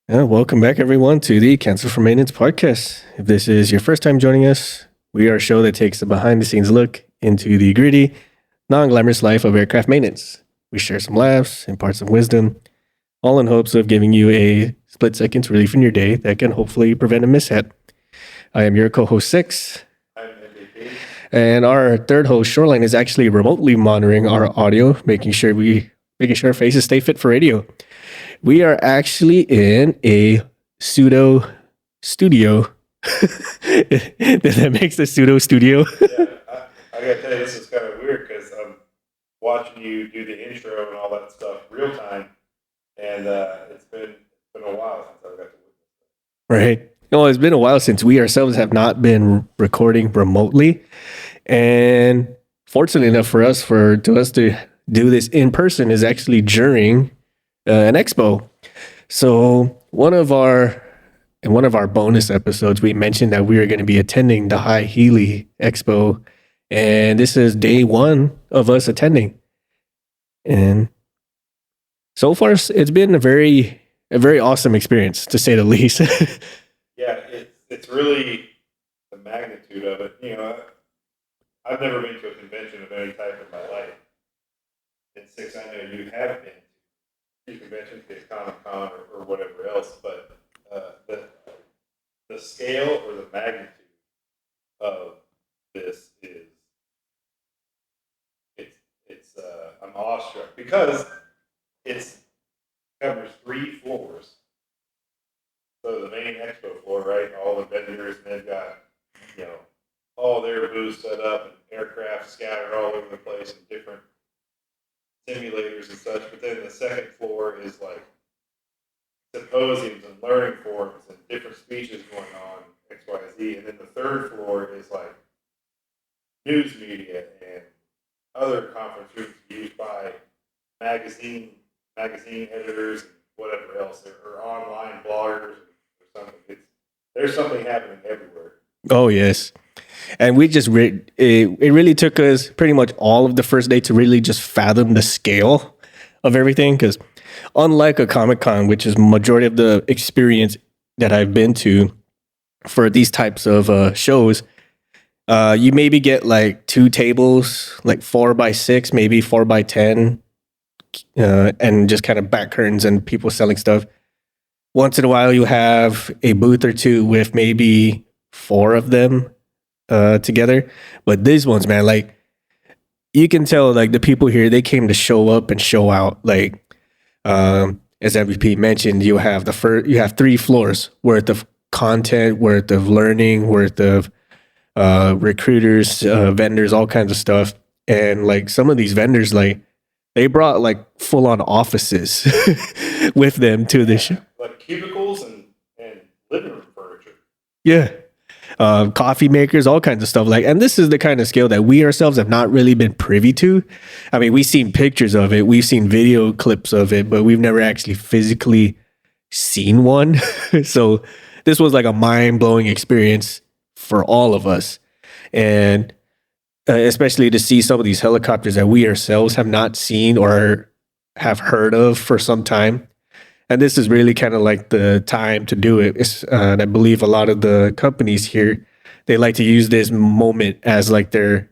Welcome back, everyone, to the Cancel for Maintenance podcast. If this is your first time joining us, we are a show that takes a behind the scenes look into the gritty, non glamorous life of aircraft maintenance. We share some laughs, impart some wisdom, all in hopes of giving you a split second relief in your day that can hopefully prevent a mishap. I am your co host, Six. I'm Jennie D. And our third host, Shoreline, is actually remotely monitoring our audio, making sure our faces stay fit for radio. We are actually in a pseudo studio. That makes the pseudo studio. Yeah, I gotta tell you, this is kind of weird because I'm watching you do the intro and all that stuff real time, and it's been a while since I've got to witness it. Right. Well, it's been a while since we ourselves have not been recording remotely, and fortunately enough for us to do this in person is actually during an expo. So one of our bonus episodes, we mentioned that we were going to be attending the HAI HELI-Expo, and this is day one of us attending. And so far, it's been a very awesome experience, to say the least. Yeah, it's really the magnitude of it. You know, I've never been to a convention of any type in my life. And Six, I know you have been to conventions, get Comic-Con or whatever else, but the scale or the magnitude of this is it's I'm awestruck because it's covers 3 floors. So the main expo floor, right? All the vendors, and they've got, all their booths set up and aircraft scattered all over the place and different simulators and such. But then the second floor is like symposiums and learning forums and different speeches going on, X, Y, Z. And then the third floor is like news media and other conference rooms used by magazine editors and whatever else, or online bloggers or something. There's something happening everywhere. Oh, yes. And we just, it really took us pretty much all of the first day to really just fathom the scale of everything. Because unlike a Comic-Con, which is majority of the experience that I've been to for these types of shows, you maybe get like 2 tables, like 4x6, maybe 4x10, and just kind of back curtains and people selling stuff. Once in a while, you have a booth or 2 with maybe 4 of them together. But these ones, man, like you can tell, like the people here, they came to show up and show out. Like as MVP mentioned, you have 3 floors worth of content, worth of learning, worth of recruiters, vendors, all kinds of stuff. And like some of these vendors, like they brought like full on offices with them to the show. Like cubicles and living room furniture. Yeah. Coffee makers, all kinds of stuff. Like, and this is the kind of scale that we ourselves have not really been privy to. I mean, we've seen pictures of it, we've seen video clips of it, but we've never actually physically seen one. So this was like a mind-blowing experience for all of us. And especially to see some of these helicopters that we ourselves have not seen or have heard of for some time. And this is really kind of like the time to do it. And I believe a lot of the companies here, they like to use this moment as like their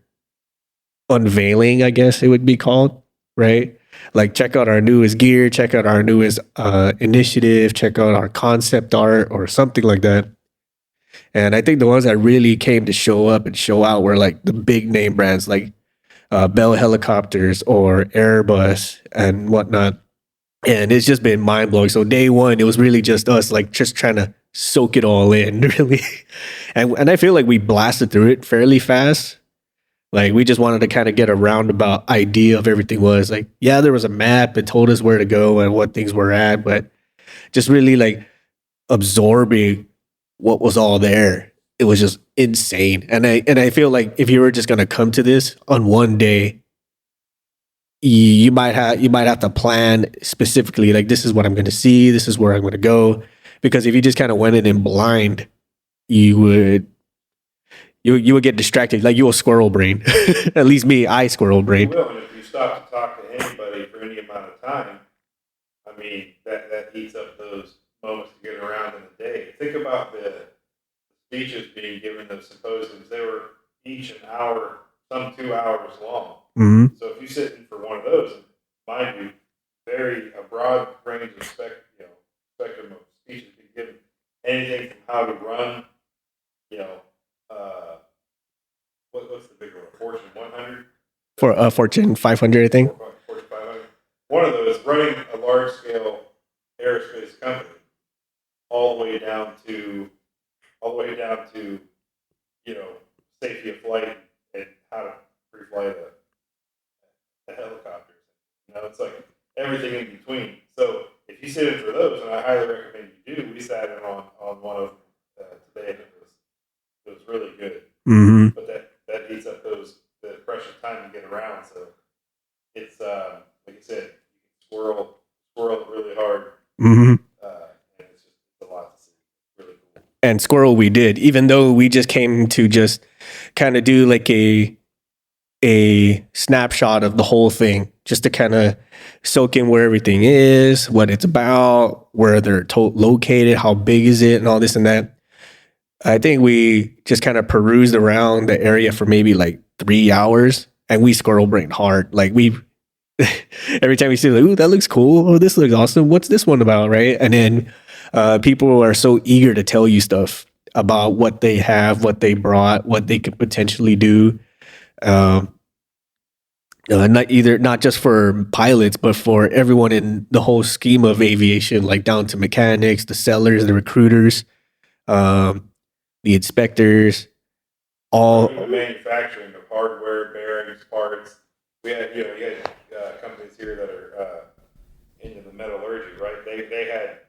unveiling, I guess it would be called, right? Like check out our newest gear, check out our newest initiative, check out our concept art or something like that. And I think the ones that really came to show up and show out were like the big name brands like Bell Helicopters or Airbus and whatnot. And it's just been mind blowing. So day one, it was really just us, like just trying to soak it all in, really. And I feel like we blasted through it fairly fast. Like we just wanted to kind of get a roundabout idea of everything was. Like, yeah, there was a map that told us where to go and what things were at, but just really like absorbing what was all there. It was just insane. And I feel like if you were just gonna come to this on one day, you might have to plan specifically, like this is what I'm going to see, this is where I'm going to go, because if you just kind of went in blind, you would get distracted. Like you will squirrel brain. At least me, I squirrel brain. You will, and if you stop to talk to anybody for any amount of time, I mean that eats up those moments to get around in the day. Think about the speeches being given, the symposiums. They were each an hour, some 2 hours long. Mm-hmm. So if you sit in for one of those, and mind you, a broad range of spectrum of speeches being given, anything from how to run, what's the bigger one? Fortune 100? For Fortune 500, I think. Fortune 500. One of those, running a large scale aerospace company, all the way down to safety of flight and how to pre-fly the helicopters. It's like everything in between. So if you sit in for those, and I highly recommend you do, we sat in on one of them today, and it was really good. Mm-hmm. But that eats up the precious time to get around. So it's like I said, you can squirrel it really hard. Mm-hmm. And it's a lot to see. Really cool. And squirrel we did, even though we just came to just kind of do like a snapshot of the whole thing, just to kind of soak in where everything is, what it's about, where they're located, how big is it, and all this and that. I think we just kind of perused around the area for maybe like 3 hours, and we squirrel brained hard. Like every time we see like, ooh, that looks cool. Oh, this looks awesome. What's this one about, right? And then people are so eager to tell you stuff about what they have, what they brought, what they could potentially do. Not just for pilots, but for everyone in the whole scheme of aviation, like down to mechanics, the sellers, the recruiters, the inspectors, all the manufacturing of hardware, bearings, parts. We had companies here that are into the metallurgy, right? They had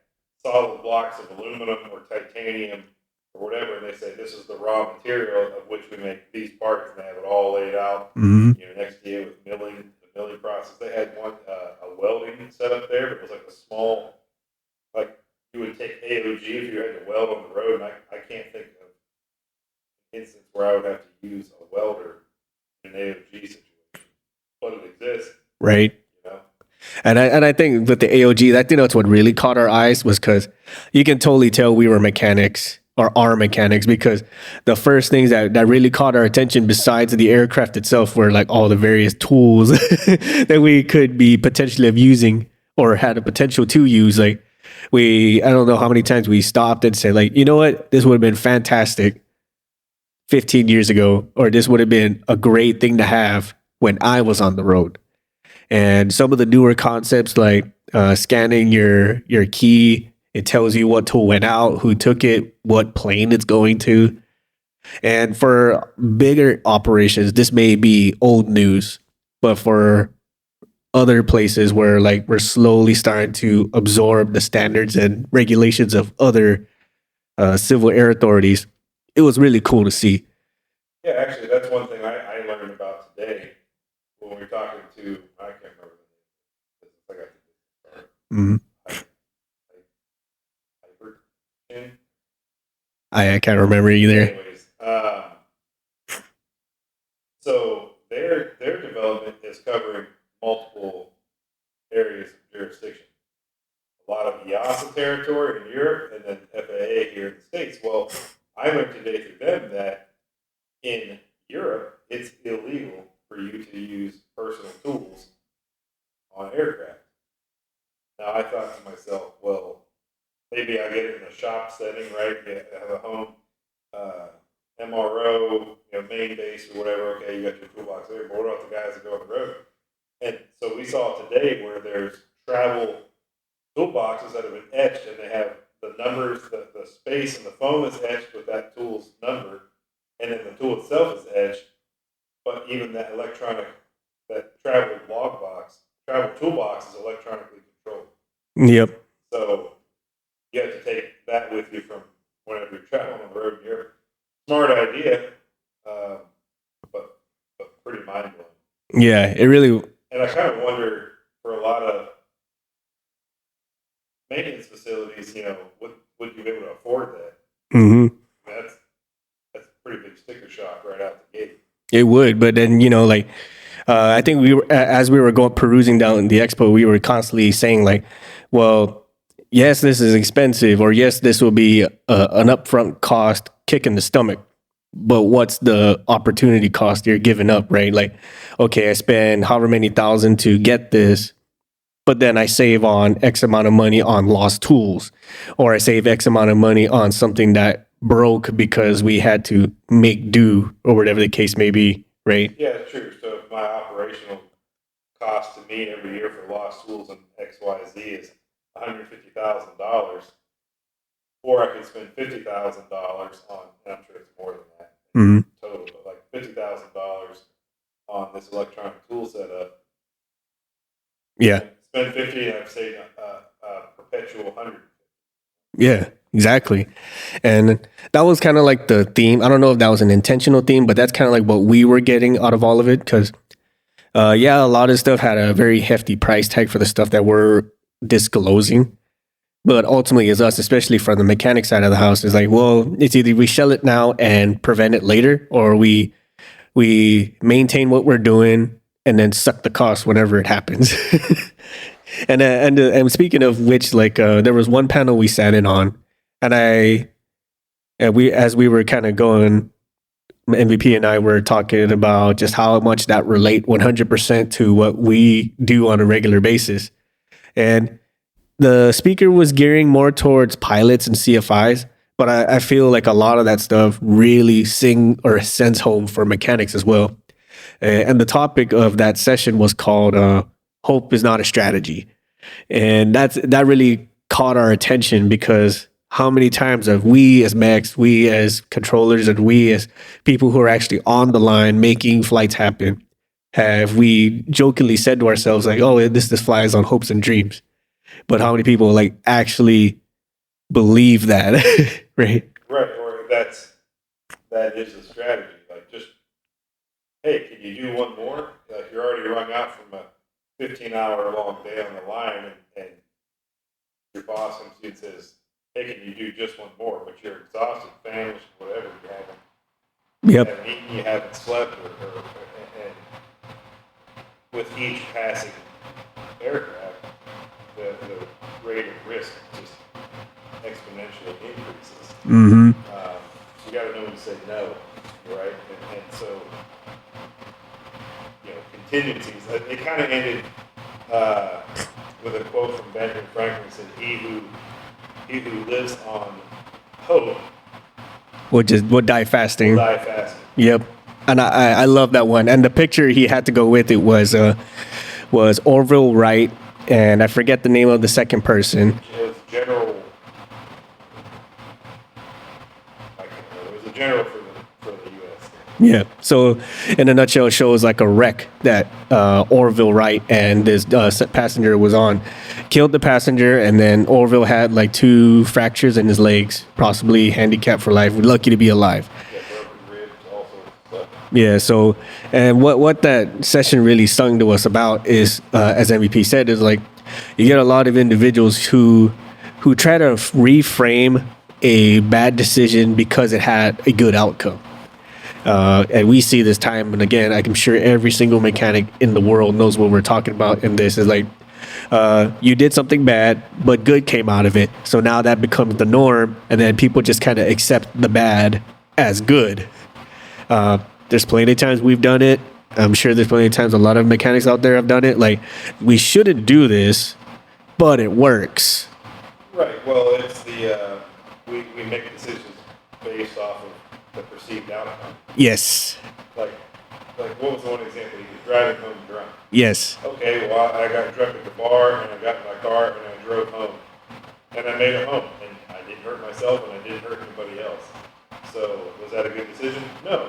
solid blocks of aluminum or titanium or whatever, and they say this is the raw material of which we make these parts, and they have it all laid out. Mm-hmm. Next to you with the milling process. They had one a welding set up there, but it was like a small, like you would take AOG if you had to weld on the road, and I can't think of an instance where I would have to use a welder in an AOG situation, but it exists, right. And I think with the AOG, I think that's what really caught our eyes, was because you can totally tell we were mechanics or are mechanics, because the first things that really caught our attention besides the aircraft itself were like all the various tools that we could be potentially of using or had a potential to use. Like I don't know how many times we stopped and said like, you know what, this would have been fantastic 15 years ago, or this would have been a great thing to have when I was on the road. And some of the newer concepts like scanning your key, it tells you what tool went out, who took it, what plane it's going to. And for bigger operations, this may be old news, but for other places where like we're slowly starting to absorb the standards and regulations of other civil air authorities, it was really cool to see. Yeah, actually, that's one thing I learned about today when we were talking to, I can't remember the name. I got the Mm-hmm. I can't remember either. Anyways, so their development is covering multiple areas of jurisdiction. A lot of EASA territory in Europe, and then FAA here in the States. Well, I learned today through them that in Europe, it's illegal for you to use personal tools on aircraft. Now, I thought to myself, well, maybe I get it in a shop setting, right? You have a home MRO, main base or whatever. Okay, you got your toolbox there, but what about the guys that go on the road? And so we saw today where there's travel toolboxes that have been etched, and they have the numbers, the space, and the foam is etched with that tool's number, and then the tool itself is etched. But even that travel toolbox is electronically controlled. Yep. So you have to take that with you from whenever you're traveling on the road in Europe. Smart idea, but pretty mind blowing. Yeah, it really. And I kind of wonder, for a lot of maintenance facilities, would you be able to afford that? Mm-hmm. That's a pretty big sticker shock right out the gate. It would, but then I think as we were perusing down the expo, we were constantly saying like, well, yes, this is expensive, or yes, this will be an upfront cost, kick in the stomach. But what's the opportunity cost you're giving up, right? Like, okay, I spend however many thousand to get this, but then I save on X amount of money on lost tools, or I save X amount of money on something that broke because we had to make do, or whatever the case may be, right? Yeah, it's true. So if my operational cost to me every year for lost tools and XYZ is $150,000, or I could spend $50,000 on, and I'm sure it's more than that Mm-hmm. total, but like $50,000 on this electronic tool setup. Yeah. Spend 50 and I've saved a perpetual 100. Yeah, exactly. And that was kind of like the theme. I don't know if that was an intentional theme, but that's kind of like what we were getting out of all of it. Because, yeah, a lot of stuff had a very hefty price tag for the stuff that we're disclosing. But ultimately, as us, especially from the mechanic side of the house, is like, well, it's either we sell it now and prevent it later, or we maintain what we're doing and then suck the cost whenever it happens. And speaking of which, like there was one panel we sat in on, and we as we were kind of going, MVP and I were talking about just how much that relate 100% to what we do on a regular basis, and the speaker was gearing more towards pilots and CFIs, but I feel like a lot of that stuff really sends home for mechanics as well. And the topic of that session was called "Hope is not a strategy," and that really caught our attention because how many times have we as mechs, we as controllers, and we as people who are actually on the line making flights happen, have we jokingly said to ourselves like, "Oh, this flies on hopes and dreams," but how many people like actually believe that, right? Right, or that is a strategy. Like, just, hey, can you do one more? Like, you're already rung out from a 15-hour long day on the line, and your boss comes to you and says, hey, can you do just one more? But you're exhausted, famished, whatever, you haven't eaten, you haven't slept, and with each passing aircraft, the rate of risk just exponentially increases. Mm-hmm. You got to know when to say no, right? And so, contingencies. It kind of ended with a quote from Benjamin Franklin that said, "He who lives on hope will die fasting." will die fasting. Yep. And I love that one. And the picture he had to go with it was Orville Wright, and I forget the name of the second person. It was General. I can't remember. It was a general for the U.S. Yeah. So, in a nutshell, it shows like a wreck that Orville Wright and this passenger was on. Killed the passenger, and then Orville had like 2 fractures in his legs, possibly handicapped for life. We're lucky to be alive. Yeah, broken ribs, all sorts of stuff. Yeah. So, and what that session really sung to us about is, as MVP said, is like you get a lot of individuals who try to reframe a bad decision because it had a good outcome. And we see this time and again. I'm sure every single mechanic in the world knows what we're talking about. And this is like, you did something bad, but good came out of it. So now that becomes the norm, and then people just kind of accept the bad as good. There's plenty of times we've done it. I'm sure there's plenty of times a lot of mechanics out there have done it. Like, we shouldn't do this, but it works. Right. Well, it's the we make decisions based off of the perceived outcome. Yes. Like what was the one example? You were driving home drunk. Yes. Okay, well, I got drunk at the bar, and I got in my car, and I drove home. And I made it home, and I didn't hurt myself, and I didn't hurt anybody else. So, was that a good decision? No.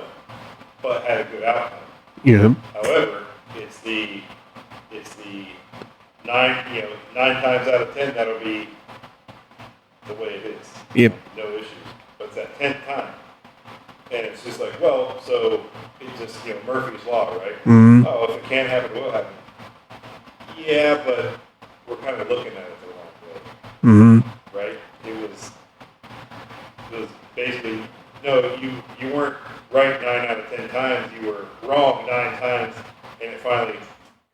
But had a good outcome. Yeah. However, it's the 9 times out of 10, that'll be the way it is. Yep. No issues. But it's that 10th time. And it's just like, well, so it's just, Murphy's Law, right? Mm-hmm. Oh, if it can't happen, it will happen. Yeah, but we're kind of looking at it the wrong way. Mm-hmm. Right? It was basically, no, you weren't right 9 out of 10 times. You were wrong 9 times, and it finally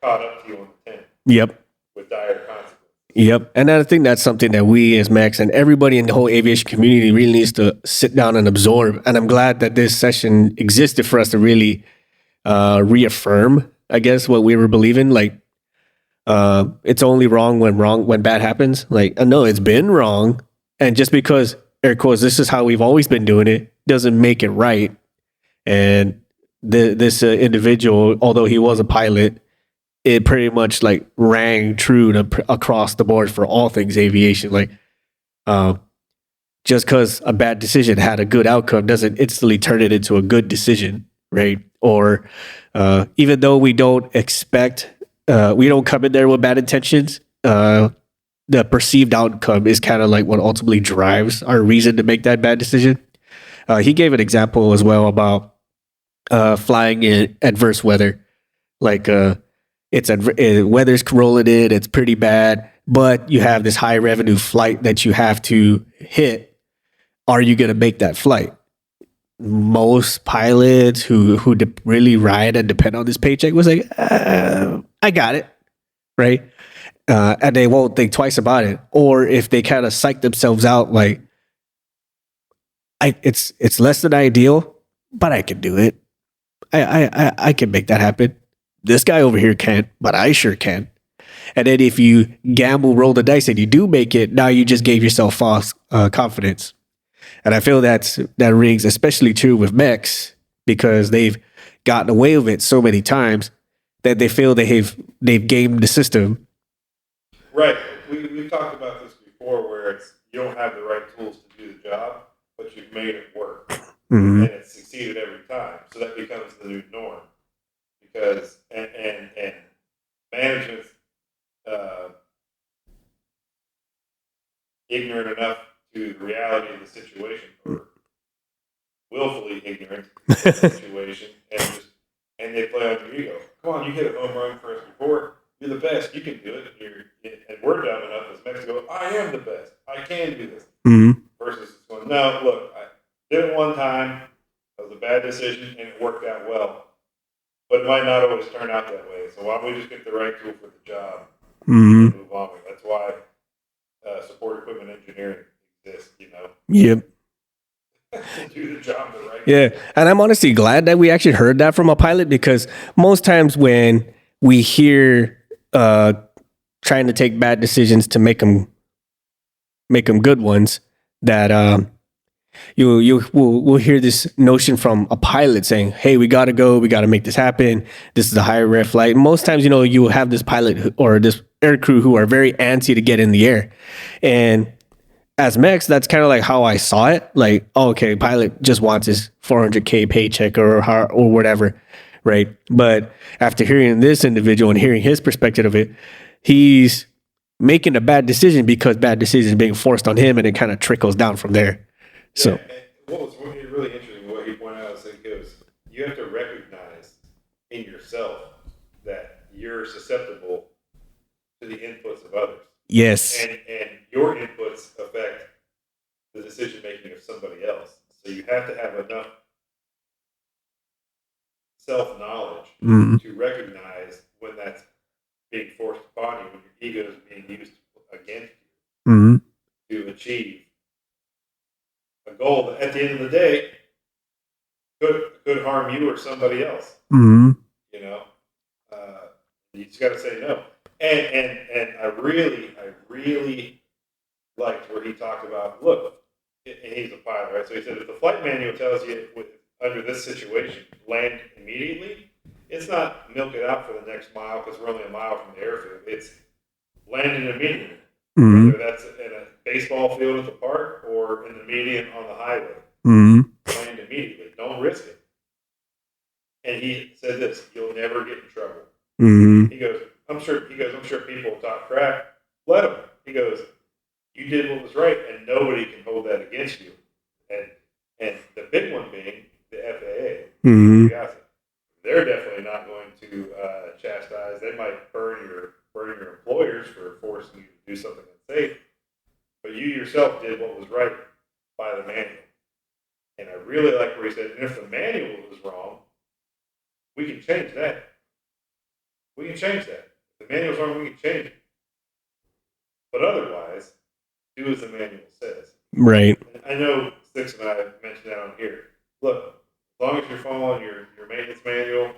caught up to you on the 10th. Yep. With dire consequences. Yep. And I think that's something that we as Max and everybody in the whole aviation community really needs to sit down and absorb. And I'm glad that this session existed for us to really reaffirm, I guess, what we were believing. Like, it's only wrong when bad happens. Like, no, it's been wrong. And just because, air quotes, this is how we've always been doing it, doesn't make it right. And this individual, although he was a pilot, it pretty much like rang true across the board for all things aviation. Like, uh, just because a bad decision had a good outcome doesn't instantly turn it into a good decision, right? Or even though we don't expect, we don't come in there with bad intentions. The perceived outcome is kind of like what ultimately drives our reason to make that bad decision. He gave an example as well about flying in adverse weather. Like, weather's rolling in, it's pretty bad, but you have this high revenue flight that you have to hit. Are you going to make that flight? Most pilots who really ride and depend on this paycheck was like, I got it, right? And they won't think twice about it. Or if they kind of psych themselves out, like, it's less than ideal, but I can do it. I can make that happen. This guy over here can't, but I sure can. And then if you gamble, roll the dice, and you do make it, now you just gave yourself false confidence. And I feel that rings especially true with mechs because they've gotten away with it so many times that they feel they've gamed the system. Right. We've talked about this before where it's you don't have the right tools to do the job, but you've made it work. Mm-hmm. And it's succeeded every time. So that becomes the new norm. Because, and management's ignorant enough to the reality of the situation, or willfully ignorant of the situation, and they play on your ego. Come on, you hit a home run for us before. You're the best. You can do it. And we're dumb enough as Mexico. I am the best. I can do this. Mm-hmm. Versus going, no, look, I did it one time. It was a bad decision, and it worked out well. But it might not always turn out that way. So why don't we just get the right tool for the job and move on with it? That's why support equipment engineering exists, Yep. to do the job the right way. Yeah. And I'm honestly glad that we actually heard that from a pilot because most times when we hear trying to take bad decisions to make them good ones, that we'll hear this notion from a pilot saying, "Hey, we got to go. We got to make this happen. This is a high rev flight." Most times, you will have this pilot or this air crew who are very antsy to get in the air. And as Mex, that's kind of like how I saw it. Like, oh, okay, pilot just wants his 400K paycheck or whatever, right? But after hearing this individual and hearing his perspective of it, he's making a bad decision because bad decisions being forced on him, and it kind of trickles down from there. Yeah, So what was really interesting, what he pointed out, is you have to recognize in yourself that you're susceptible to the inputs of others. yes, And your inputs affect the decision making of somebody else. So you have to have enough self-knowledge to recognize when that's being forced upon you, when your ego is being used against you to achieve a goal that at the end of the day could harm you or somebody else. You just got to say no. And I really liked where he talked about, look, and he's a pilot, right? So he said, if the flight manual tells you under this situation, land immediately, it's not milk it out for the next mile because we're only a mile from the airfield. It's landing immediately. Whether that's in a baseball field at the park or in the median on the highway. Land immediately. Don't risk it. And he said this, you'll never get in trouble. He goes, I'm sure people talk crap. Let them. He goes, you did what was right, and nobody can hold that against you. And the big one being the FAA. They're definitely not going to chastise. They might burn your employers for forcing you to do something that's safe. But you yourself did what was right by the manual. And I really like where he said, and if the manual was wrong, we can change that. If the manual's wrong, we can change it. But otherwise, do as the manual says. Right. And I know Six and I mentioned that on here. Look, as long as you're following your maintenance manual,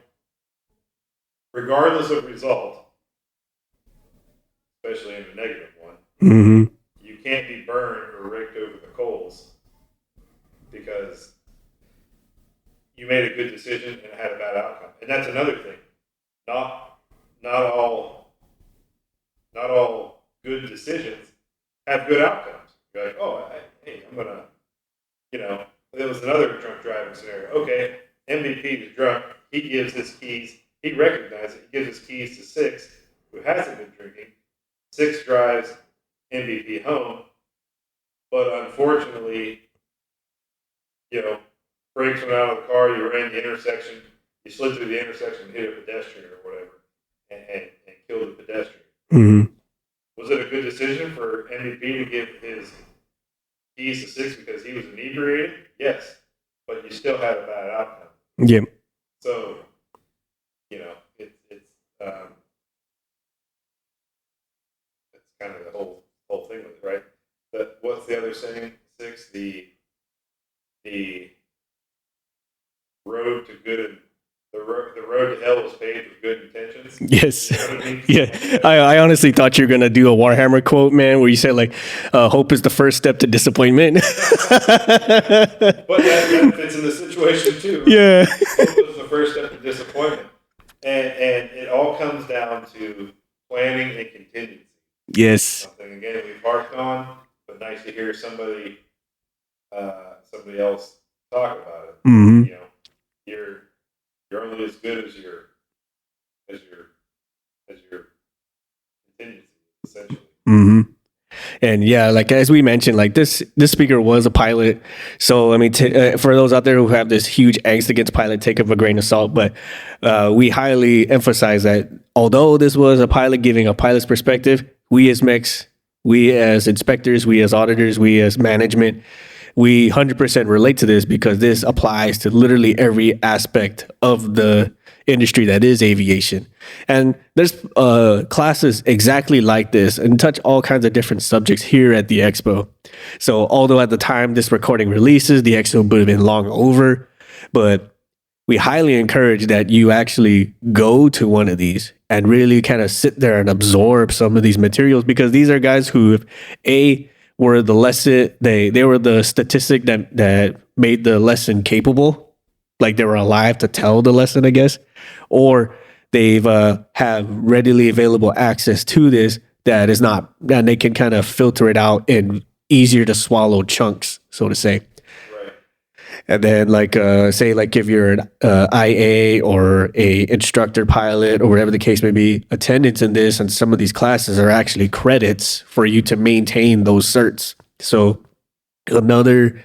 regardless of result, especially in a negative one, Mm-hmm. you can't be burned or raked over the coals because you made a good decision and had a bad outcome. And that's another thing. Not all good decisions have good outcomes. You're like, oh, hey, I'm gonna, there was another drunk driving scenario. Okay, MVP is drunk. He gives his keys. He recognizes it. He gives his keys to Six, who hasn't been drinking. Six drives MVP home, but unfortunately, brakes went out of the car. You ran the intersection. You slid through the intersection and hit a pedestrian or whatever, and killed the pedestrian. Mm-hmm. Was it a good decision for MVP to give his keys to Six because he was inebriated? Yes, but you still had a bad outcome. Yeah. So, it's kind of the whole thing with it, right? What's the other saying? Six, the road to good, the road to hell is paved with good intentions. Yes. You know what I mean? Yeah. I honestly thought you were gonna do a Warhammer quote, man, where you said like, "Hope is the first step to disappointment." But that fits in the situation too. Yeah. Hope is the first step to disappointment, and it all comes down to planning and contingency. Yes. Something again we've harped on, but nice to hear somebody else talk about it. Mm-hmm. You're only as good as your contingency, essentially. Mm-hmm. And yeah, like as we mentioned, like this speaker was a pilot. So I mean, for those out there who have this huge angst against pilot, take it with a grain of salt. But we highly emphasize that although this was a pilot giving a pilot's perspective, we as mechs, we as inspectors, we as auditors, we as management, we 100% relate to this because this applies to literally every aspect of the industry that is aviation. And there's classes exactly like this and touch all kinds of different subjects here at the expo. So although at the time this recording releases, the expo would have been long over, but we highly encourage that you actually go to one of these and really kind of sit there and absorb some of these materials, because these are guys who were the lesson, they were the statistic that made the lesson capable, like they were alive to tell the lesson, I guess, or they've have readily available access to this that is not, and they can kind of filter it out in easier to swallow chunks, so to say. Right. And then say like if you're an IA or a instructor pilot or whatever the case may be, attendance in this and some of these classes are actually credits for you to maintain those certs. So another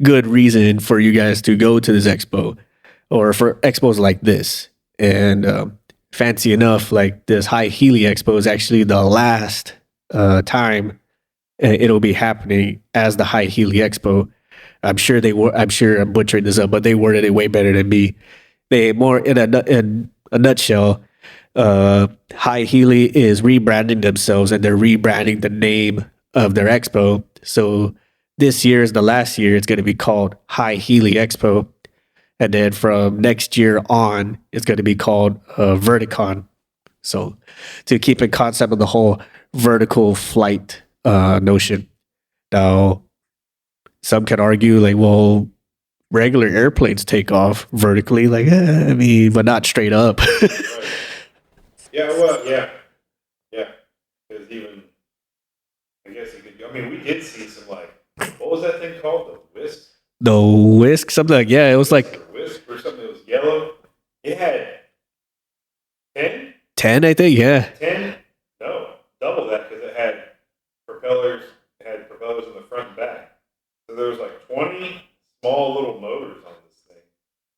good reason for you guys to go to this expo or for expos like this. And fancy enough, like this HAI HELI-Expo is actually the last time it'll be happening as the HAI HELI-Expo. I'm sure I'm butchering this up, but they worded it way better than me. They more in a nutshell, HAI HELI is rebranding themselves and they're rebranding the name of their expo. So this year is the last year. It's going to be called HAI HELI-Expo. And then from next year on, it's going to be called Verticon. So to keep in concept of the whole vertical flight notion. Now, some can argue like, well, regular airplanes take off vertically, like, I mean, but not straight up. Right. Yeah, well, yeah. Because even, I guess you could, I mean, we did see some, like, what was that thing called? The Whisk? The Whisk? Something like, yeah, it was like. Whisk or something that was yellow. It had 10? 10, I think, yeah. 10? No, double that because it had propellers in the front and back. So there was like 20 small little motors on this thing.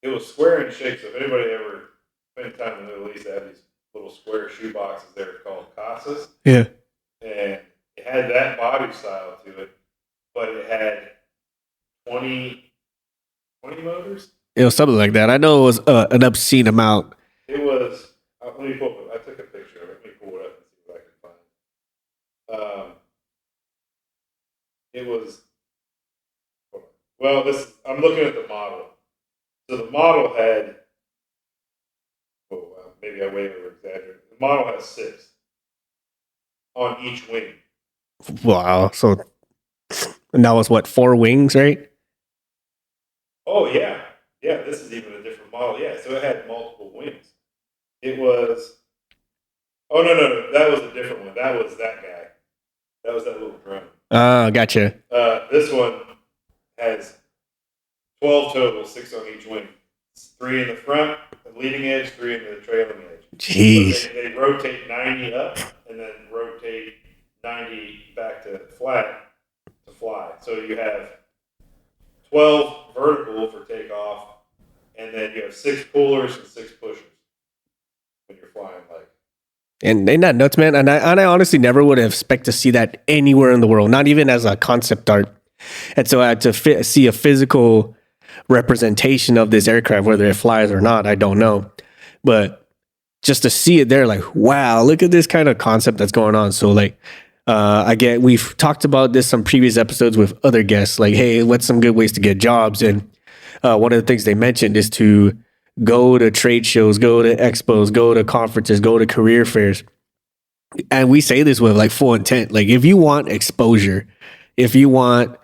It was square in shape, so if anybody ever spent time in the Middle East, they have these little square shoe boxes there called casas. Yeah. And it had that body style to it, but it had 20 motors? It was something like that. I know it was an obscene amount. It was, let me pull it. I took a picture of it. Let me pull it up and see what I can find. it was, well, I'm looking at the model. So the model had, maybe I way over exaggerated. The model has 6 on each wing. Wow. So and that was what, 4 wings, right? Oh yeah, yeah. This is even a different model. Yeah, so it had multiple wings. It was. Oh no, that was a different one. That was that guy. That was that little drone. Gotcha. This one has 12 total, 6 on each wing. 3 in the front, the leading edge, 3 in the trailing edge. Jeez. But they rotate 90 up and then rotate 90 back to flat to fly. So you have 12 vertical for takeoff, and then you have 6 pullers and 6 pushers when you're flying like. And ain't that nuts, man? And I honestly never would have expected to see that anywhere in the world, not even as a concept art. And so I had to see a physical representation of this aircraft, whether it flies or not, I don't know. But just to see it there, like, wow, look at this kind of concept that's going on. So like, we've talked about this some previous episodes with other guests, like, hey, what's some good ways to get jobs? And one of the things they mentioned is to go to trade shows, go to expos, go to conferences, go to career fairs. And we say this with like full intent. Like, if you want exposure, if you want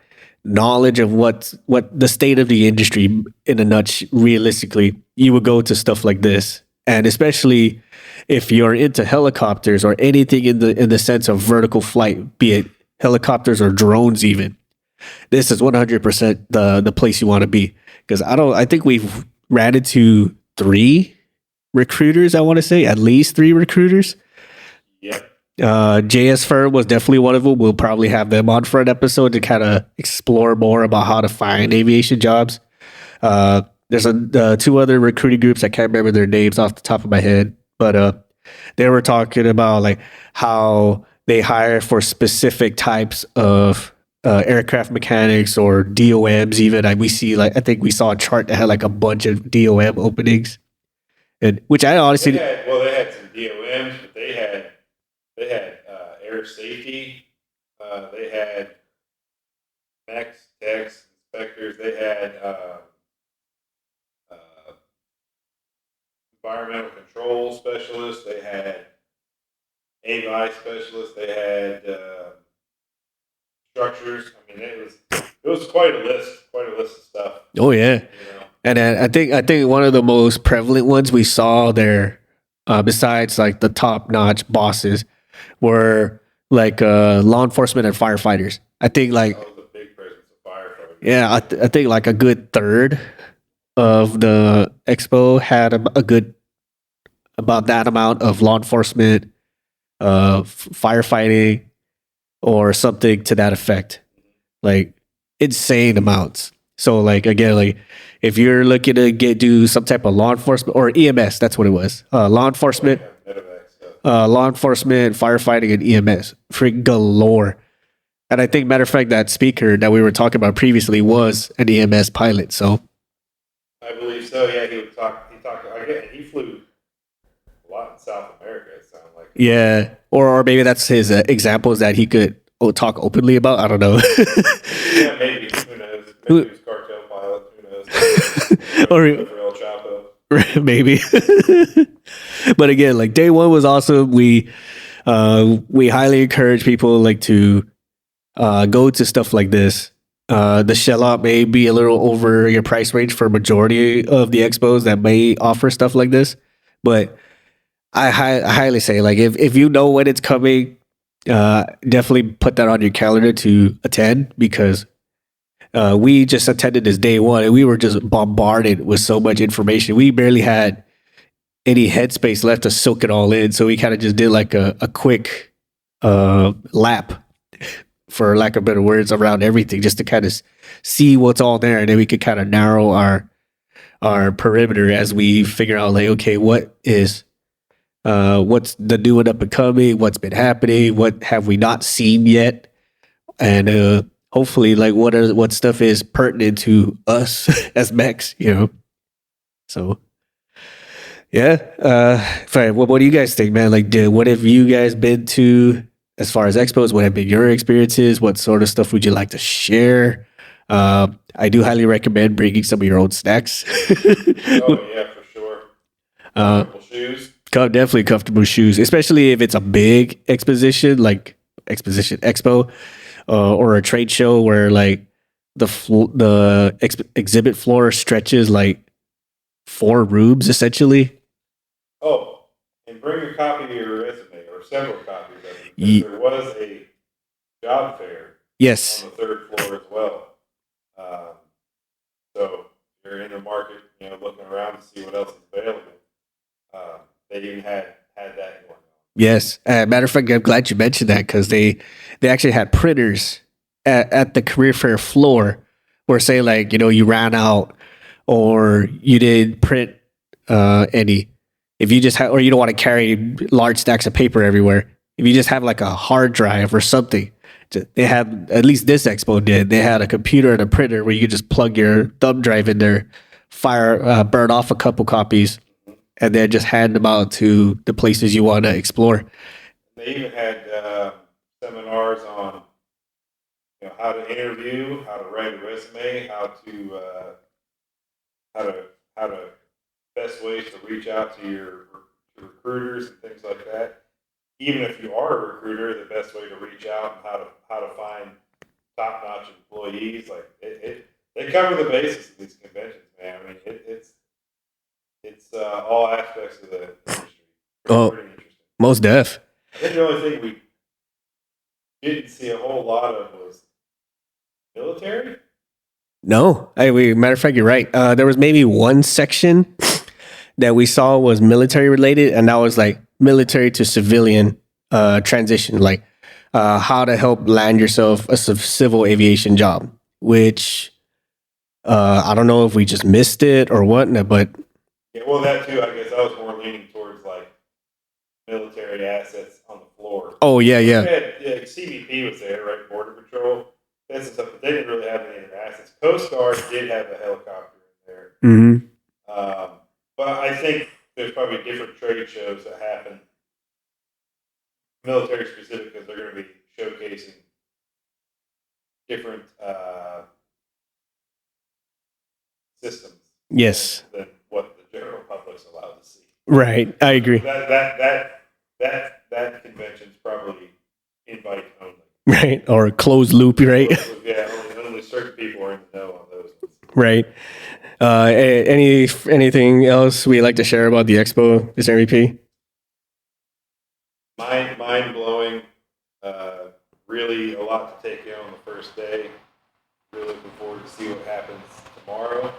knowledge of what the state of the industry in a nutshell, realistically, you would go to stuff like this. And especially if you're into helicopters or anything in the sense of vertical flight, be it helicopters or drones even, this is 100% the place you want to be. Because I think we've ran into 3 recruiters, I want to say, at least 3 recruiters. Yep. JS Fur was definitely one of them. We'll probably have them on for an episode to kind of explore more about how to find aviation jobs. There's 2 other recruiting groups. I can't remember their names off the top of my head, but they were talking about like how they hire for specific types of aircraft mechanics or DOMs. Even we see, like, I think we saw a chart that had like a bunch of DOM openings, and which I honestly they had some DOMs, but they had air safety. They had mechs, techs, inspectors. They had environmental control specialists. They had AVI specialists. They had structures. I mean, it was quite a list of stuff. Oh yeah, and I think one of the most prevalent ones we saw there, besides like the top notch bosses, were like law enforcement and firefighters. I think like that was a big presence of firefighters. Yeah, I think like a good third of the expo had a good about that amount of law enforcement, firefighting, or something to that effect. Like insane amounts. So like again, like if you're looking to do some type of law enforcement or EMS, that's what it was. Law enforcement, firefighting, and EMS, freaking galore. And I think, matter of fact, that speaker that we were talking about previously was an EMS pilot. So I believe so. Yeah, he talked. Again, he flew a lot in South America. It sounded like. Yeah, or maybe that's his examples that he could talk openly about. I don't know. Yeah, maybe. Who knows? Maybe he was cartel pilot. Who knows? Or El Chapo. Maybe. But again, like day one was awesome. We highly encourage people like to go to stuff like this. The shell out may be a little over your price range for a majority of the expos that may offer stuff like this, but I highly say, like, if you know when it's coming, definitely put that on your calendar to attend, because we just attended this day one and we were just bombarded with so much information. We barely had any headspace left to soak it all in, so we kind of just did like a quick lap, for lack of better words, around everything, just to kind of see what's all there, and then we could kind of narrow our perimeter as we figure out, like, okay, what's the new and up and coming, what's been happening, what have we not seen yet, and hopefully, like, what stuff is pertinent to us as mechs, So yeah, fine. What do you guys think, man? Like, what have you guys been to as far as expos, what have been your experiences? What sort of stuff would you like to share? I do highly recommend bringing some of your own snacks. Oh yeah, for sure. Comfortable shoes. Definitely comfortable shoes, especially if it's a big expo, or a trade show where like the exhibit floor stretches like 4 rooms essentially. Oh, and bring a copy of your resume or several copies of it. Because there was a job fair Yes. on the 3rd floor as well. So if you're in the market, looking around to see what else is available. They even had that going on. Yes. Matter of fact, I'm glad you mentioned that because they actually had printers at the career fair floor where say like, you ran out or you didn't print any. If you just have, or you don't want to carry large stacks of paper everywhere. If you just have like a hard drive or something, they had, at least this expo did, they had a computer and a printer where you could just plug your thumb drive in there, burn off a couple copies, and then just hand them out to the places you want to explore. They even had seminars on how to interview, how to write a resume, how to best ways to reach out to your recruiters and things like that. Even if you are a recruiter, the best way to reach out and how to find top-notch employees. Like they cover the basis of these conventions, man. I mean, it's all aspects of the industry. Pretty interesting. Most def. I think the only thing we didn't see a whole lot of was military. No, matter of fact, you're right. There was maybe one section that we saw was military related, and that was like military to civilian transition, like how to help land yourself a civil aviation job, which I don't know if we just missed it or what, but yeah, well, that too. I guess I was more leaning towards like military assets on the floor. Oh yeah. CBP was there, right? Border Patrol. That's stuff, but they didn't really have any of their assets. Coast Guard did have a helicopter in there. Mm-hmm. But I think there's probably different trade shows that happen, military specific, because they're going to be showcasing different systems. Yes. Than what the general public's allowed to see. Right, I agree. That convention's probably invite only. Right, or closed loop, right? Yeah, only certain people are in the know on those ones. Right. Anything else we'd like to share about the expo, Mr. MVP? Mind blowing. Really a lot to take in on the first day. Really looking forward to see what happens tomorrow.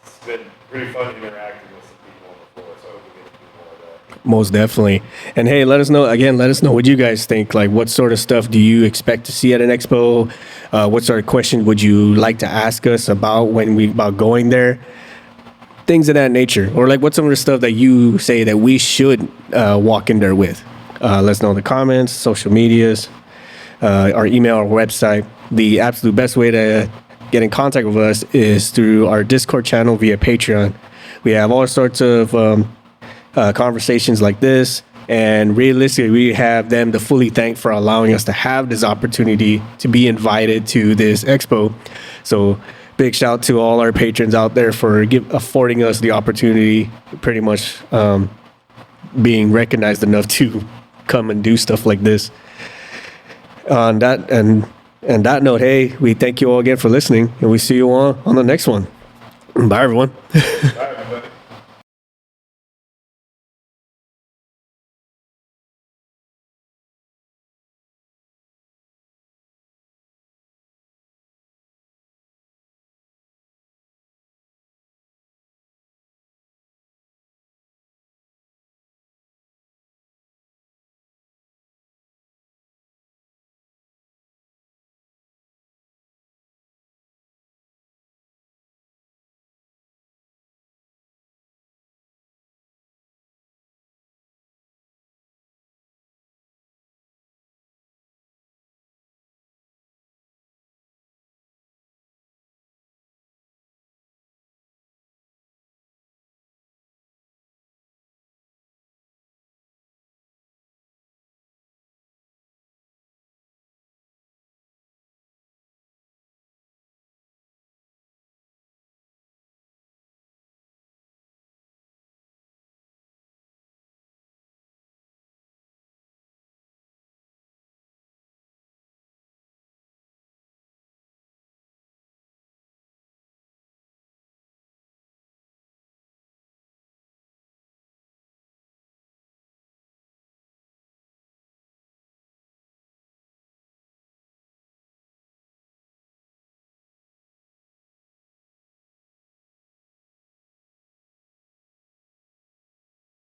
It's been pretty fun interacting with some people on the floor, so I hope we get to do more of that. Most definitely. And hey, let us know what you guys think. Like, what sort of stuff do you expect to see at an expo? What sort of question would you like to ask us about about going there? Things of that nature. Or like, what's some of the stuff that you say that we should walk in there with? Let us know in the comments, social medias, our email, our website. The absolute best way to get in contact with us is through our Discord channel via Patreon. We have all sorts of conversations like this, and realistically, we have them to fully thank for allowing us to have this opportunity to be invited to this expo. So big shout out to all our patrons out there for affording us the opportunity, pretty much being recognized enough to come and do stuff like this. On that note, hey, we thank you all again for listening, and we see you all on the next one. Bye, everyone. Bye.